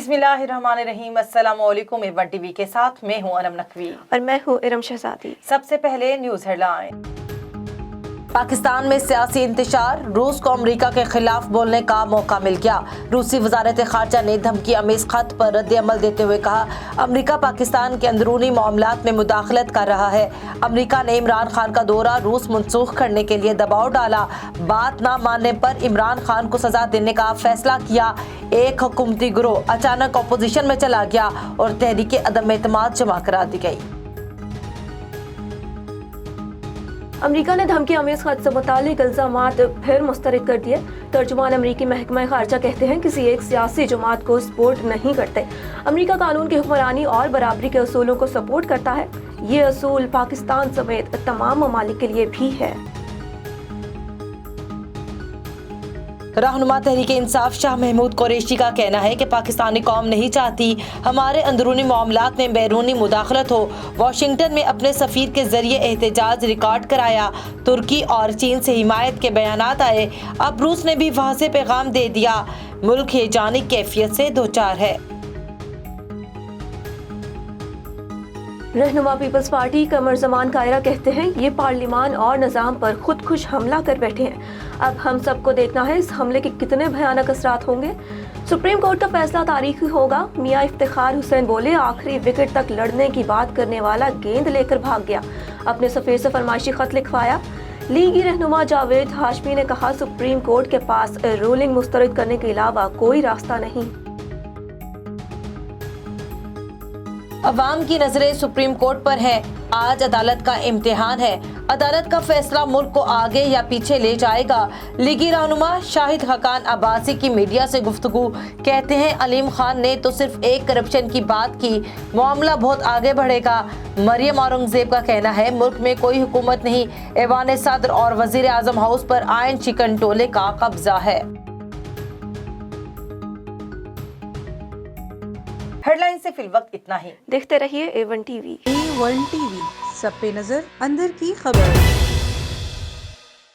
बिस्मिल्लाहिर्रहमानिर्रहीम। अस्सलाम वालेकुम। A1 टीवी के साथ मैं हूं अनम नकवी और मैं हूं इरम शहजादी। सबसे पहले न्यूज़ हेडलाइन। पाकिस्तान में सियासी इंतशार, रूस को अमेरिका के खिलाफ बोलने का मौका मिल गया। रूसी वजारत खारजा ने धमकी आमेज खत पर रद्द अमल देते हुए कहा, अमेरिका पाकिस्तान के अंदरूनी मामलात में मुदाखलत कर रहा है। अमेरिका ने इमरान खान का दौरा रूस मनसूख करने के लिए दबाव डाला। बात ना मानने पर इमरान खान को सजा देने का फैसला किया। एक हुकूमती गिरोह अचानक अपोजिशन में चला गया और तहरीक अदम एतमाद जमा करा दी गई। अमेरिका ने धमकी आमेज खत से मुतालिक इल्जामात फिर मुस्तरद कर दिए। तर्जुमान अमेरिकी महकमा खारजा कहते हैं किसी एक सियासी जमात को सपोर्ट नहीं करते। अमेरिका कानून की हुक्मरानी और बराबरी के असूलों को सपोर्ट करता है। ये असूल पाकिस्तान समेत तमाम ममालिक के लिए भी है। रहनुमा तहरीक इंसाफ शाह महमूद कुरैशी का कहना है कि पाकिस्तानी कौम नहीं चाहती हमारे अंदरूनी मामलात में बैरूनी मुदाखलत हो। वाशिंगटन में अपने सफीर के जरिए एहतजाज रिकॉर्ड कराया। तुर्की और चीन से हिमायत के बयानात आए। अब रूस ने भी वहाँ से पैगाम दे दिया। मुल्क हेजानी कैफियत से दो चार है। रहनुमा पीपल्स पार्टी कमर जमान कायरा कहते हैं ये पार्लिमान और निज़ाम पर खुद खुश हमला कर बैठे हैं। अब हम सबको देखना है इस हमले के कितने भयानक असरात होंगे। सुप्रीम कोर्ट का फैसला तारीखी होगा। मियां इफ्तिखार हुसैन बोले, आखिरी विकेट तक लड़ने की बात करने वाला गेंद लेकर भाग गया। अपने सफीर से फरमाइशी खत लिखवाया। लीगी रहनुमा जावेद हाशमी ने कहा, सुप्रीम कोर्ट के पास रूलिंग मुस्तरद करने के अलावा कोई रास्ता नहीं। अवाम की नजरें सुप्रीम कोर्ट पर है। आज अदालत का इम्तिहान है। अदालत का फैसला मुल्क को आगे या पीछे ले जाएगा। लीगी रहनुमा शाहिद हकान अब्बासी की मीडिया से गुफ्तगू कहते हैं, अलीम खान ने तो सिर्फ एक करप्शन की बात की, मामला बहुत आगे बढ़ेगा। मरियम औरंगजेब का कहना है, मुल्क में कोई हुकूमत नहीं, ऐवान सदर और वजीर आजम हाउस पर आयन चिकन टोले का कब्जा है। हेडलाइन से फिल वक्त इतना ही। देखते रहिए A1 टीवी। A1 टीवी, सब पे नजर, अंदर की खबर।